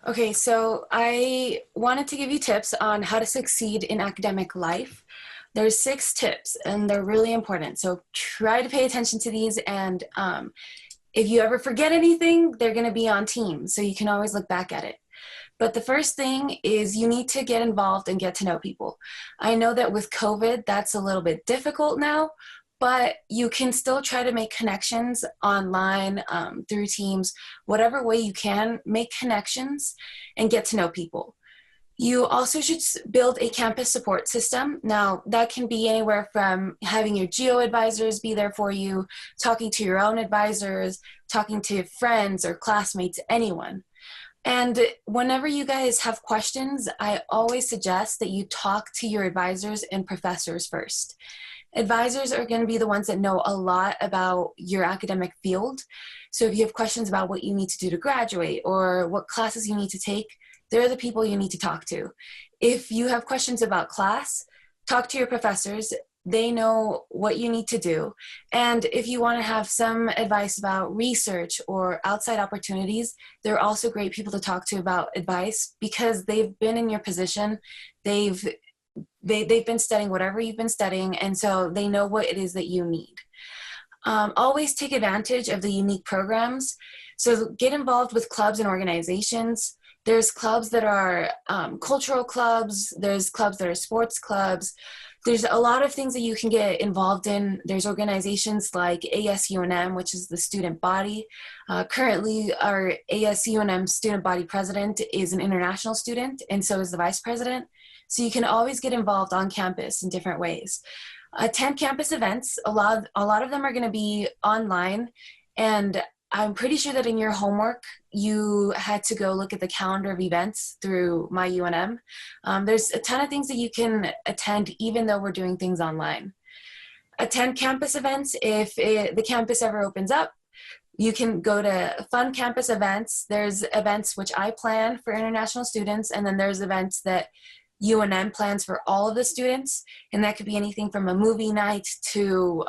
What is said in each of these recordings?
Okay, so I wanted to give you tips on how to succeed in academic life. There's 6 tips, and they're really important. So try to pay attention to these, and if you ever forget anything, they're going to be on Teams, so you can always look back at it. But the first thing is you need to get involved and get to know people. I know that with COVID, that's a little bit difficult now, but you can still try to make connections online through Teams, whatever way you can, make connections and get to know people. You also should build a campus support system. Now, that can be anywhere from having your geo advisors be there for you, talking to your own advisors, talking to friends or classmates, anyone. And whenever you guys have questions, I always suggest that you talk to your advisors and professors first. Advisors are going to be the ones that know a lot about your academic field. So if you have questions about what you need to do to graduate or what classes you need to take, they're the people you need to talk to. If you have questions about class, talk to your professors. They know what you need to do. And if you want to have some advice about research or outside opportunities, they're also great people to talk to about advice because they've been in your position. They've they've been studying whatever you've been studying, and so they know what it is that you need. Always take advantage of the unique programs. So get involved with clubs and organizations. There's clubs that are cultural clubs. There's clubs that are sports clubs. There's a lot of things that you can get involved in. There's organizations like ASUNM, which is the student body. Currently, our ASUNM student body president is an international student, and so is the vice president. So you can always get involved on campus in different ways. Attend campus events. A lot of them are going to be online, and I'm pretty sure that in your homework you had to go look at the calendar of events through my UNM. There's a ton of things that you can attend even though we're doing things online. Attend campus events if the campus ever opens up. You can go to fun campus events. There's events which I plan for international students, and then there's events that UNM plans for all of the students, and that could be anything from a movie night to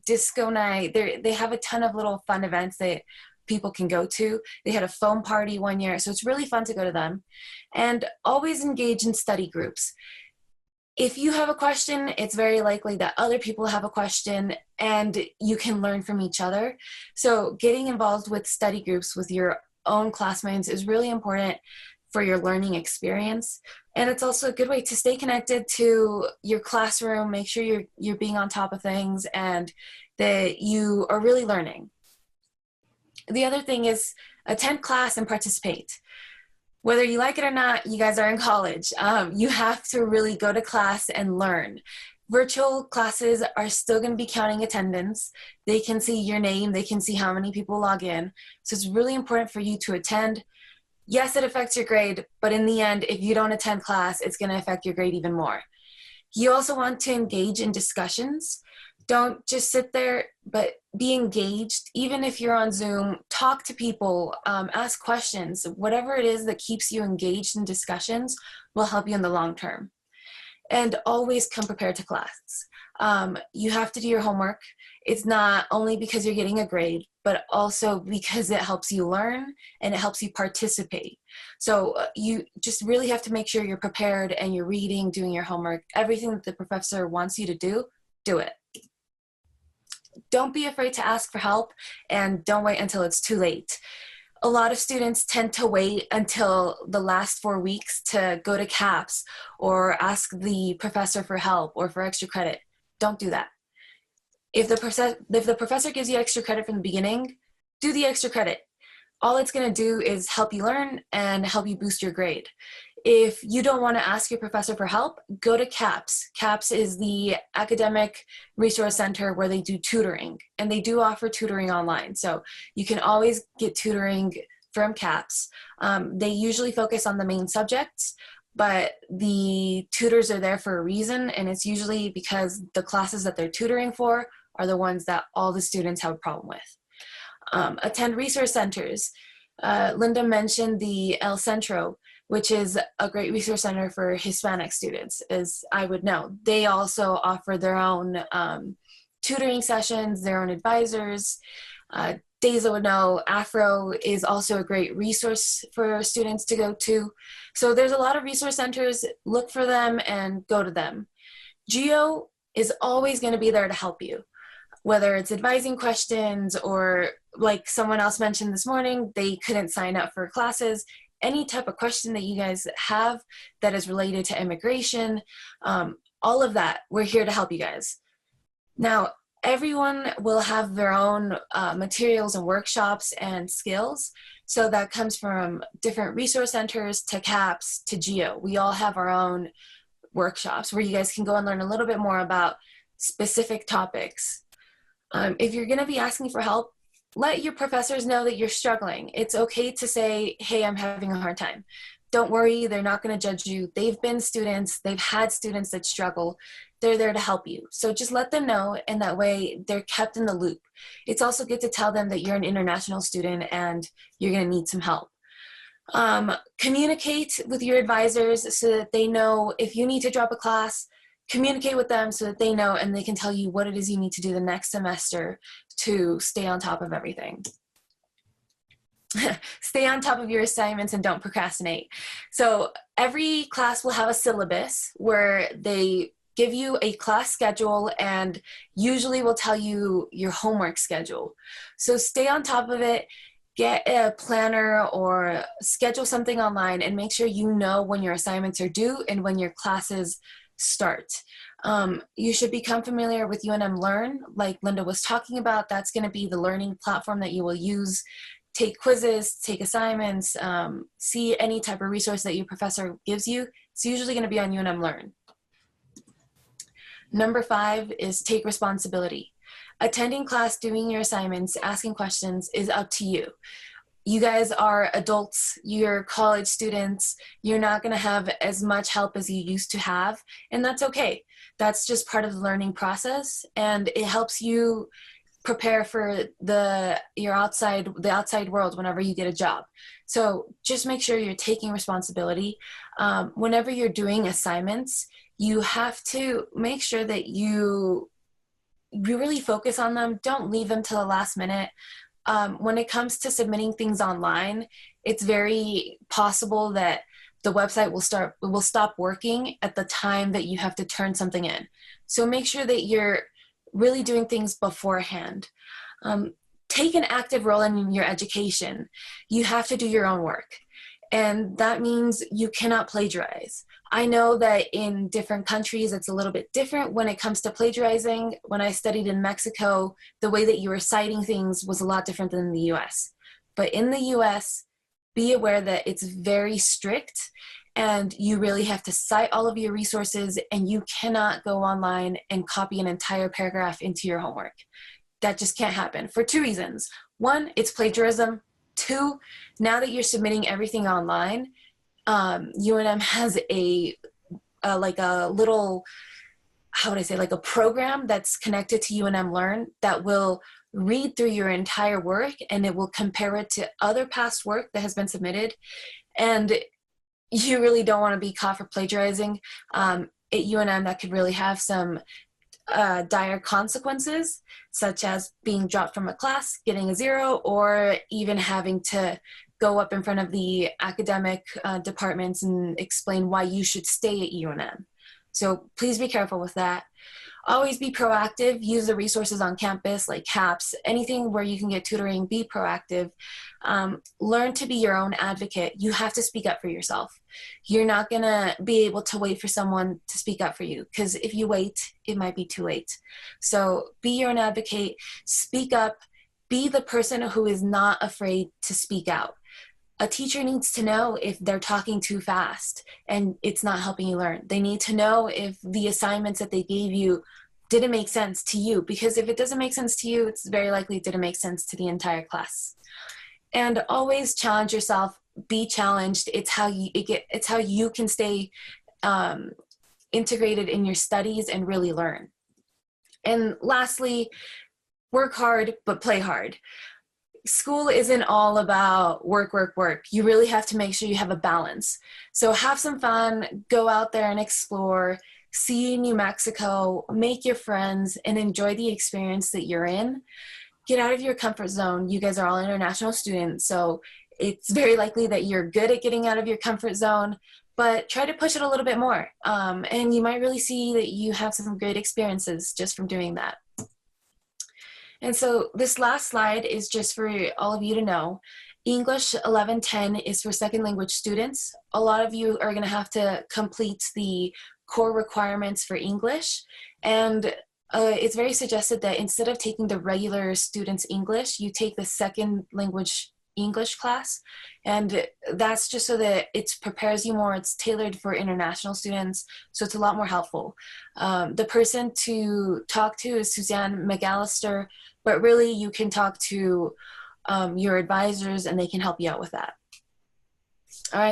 disco night. They have a ton of little fun events that people can go to. They had a foam party one year, so it's really fun to go to them. And always engage in study groups. If you have a question, it's very likely that other people have a question, and you can learn from each other. So getting involved with study groups with your own classmates is really important for your learning experience. And it's also a good way to stay connected to your classroom, make sure you're being on top of things and that you are really learning. The other thing is attend class and participate. Whether you like it or not, you guys are in college. You have to really go to class and learn. Virtual classes are still going to be counting attendance. They can see your name, they can see how many people log in. So it's really important for you to attend. Yes, it affects your grade, but in the end, if you don't attend class, it's going to affect your grade even more. You also want to engage in discussions. Don't just sit there, but be engaged. Even if you're on Zoom, talk to people, ask questions. Whatever it is that keeps you engaged in discussions will help you in the long term. And always come prepared to class. You have to do your homework. It's not only because you're getting a grade, but also because it helps you learn and it helps you participate. So you just really have to make sure you're prepared and you're reading, doing your homework, everything that the professor wants you to do it. Don't be afraid to ask for help, and don't wait until it's too late. A lot of students tend to wait until the last 4 weeks to go to CAPS or ask the professor for help or for extra credit. Don't do that. If the professor gives you extra credit from the beginning, do the extra credit. All it's going to do is help you learn and help you boost your grade. If you don't want to ask your professor for help, go to CAPS. CAPS is the academic resource center where they do tutoring, and they do offer tutoring online. So you can always get tutoring from CAPS. They usually focus on the main subjects, but the tutors are there for a reason, and it's usually because the classes that they're tutoring for are the ones that all the students have a problem with. Attend resource centers. Linda mentioned the El Centro, which is a great resource center for Hispanic students, as I would know. They also offer their own tutoring sessions, their own advisors. Days would know, Afro is also a great resource for students to go to. So there's a lot of resource centers. Look for them and go to them. Geo is always going to be there to help you, whether it's advising questions or, like someone else mentioned this morning, they couldn't sign up for classes. Any type of question that you guys have that is related to immigration, all of that, we're here to help you guys. Now, everyone will have their own materials and workshops and skills. So that comes from different resource centers to CAPS to GEO. We all have our own workshops where you guys can go and learn a little bit more about specific topics. If you're gonna be asking for help, let your professors know that you're struggling. It's okay to say, hey, I'm having a hard time. Don't worry, they're not gonna judge you. They've been students, they've had students that struggle. They're there to help you. So just let them know, and that way they're kept in the loop. It's also good to tell them that you're an international student and you're gonna need some help. Communicate with your advisors so that they know if you need to drop a class. Communicate with them so that they know and they can tell you what it is you need to do the next semester to stay on top of everything. Stay on top of your assignments and don't procrastinate. So every class will have a syllabus where they give you a class schedule and usually will tell you your homework schedule. So stay on top of it. Get a planner or schedule something online and make sure you know when your assignments are due and when your classes start. You should become familiar with UNM Learn, like Linda was talking about. That's going to be the learning platform that you will use. Take quizzes, take assignments, see any type of resource that your professor gives you. It's usually going to be on UNM Learn. Number 5 is take responsibility. Attending class, doing your assignments, asking questions is up to you. You guys are adults, you're college students, you're not gonna have as much help as you used to have, and that's okay. That's just part of the learning process, and it helps you prepare for the outside world whenever you get a job. So just make sure you're taking responsibility. Whenever you're doing assignments, you have to make sure that you really focus on them. Don't leave them to the last minute. When it comes to submitting things online, it's very possible that the website will stop working at the time that you have to turn something in. So make sure that you're really doing things beforehand. Take an active role in your education. You have to do your own work, and that means you cannot plagiarize. I know that in different countries it's a little bit different when it comes to plagiarizing. When I studied in Mexico, the way that you were citing things was a lot different than in the US. But in the US, be aware that it's very strict and you really have to cite all of your resources, and you cannot go online and copy an entire paragraph into your homework. That just can't happen for 2 reasons. 1, it's plagiarism. 2, now that you're submitting everything online, UNM has like a little, how would I say, like a program that's connected to UNM Learn that will read through your entire work, and it will compare it to other past work that has been submitted. And you really don't want to be caught for plagiarizing. At UNM, that could really have some dire consequences, such as being dropped from a class, getting a 0, or even having to go up in front of the academic departments and explain why you should stay at UNM. So please be careful with that. Always be proactive. Use the resources on campus like CAPS, anything where you can get tutoring, be proactive. Learn to be your own advocate. You have to speak up for yourself. You're not gonna be able to wait for someone to speak up for you, because if you wait, it might be too late. So be your own advocate, speak up, be the person who is not afraid to speak out. A teacher needs to know if they're talking too fast and it's not helping you learn. They need to know if the assignments that they gave you didn't make sense to you, because if it doesn't make sense to you, it's very likely it didn't make sense to the entire class. And always challenge yourself, be challenged. It's how you can stay integrated in your studies and really learn. And lastly, work hard, but play hard. School isn't all about work, work, work. You really have to make sure you have a balance. So have some fun, go out there and explore, see New Mexico, make your friends, and enjoy the experience that you're in. get out of your comfort zone. You guys are all international students, so it's very likely that you're good at getting out of your comfort zone, but try to push it a little bit more. And you might really see that you have some great experiences just from doing that. And so this last slide is just for all of you to know. English 1110 is for second language students. A lot of you are going to have to complete the core requirements for English, and it's very suggested that instead of taking the regular students English, you take the second language English class, and that's just so that it prepares you more. It's tailored for international students, so it's a lot more helpful. The person to talk to is Suzanne McAllister, but really you can talk to your advisors and they can help you out with that. All right.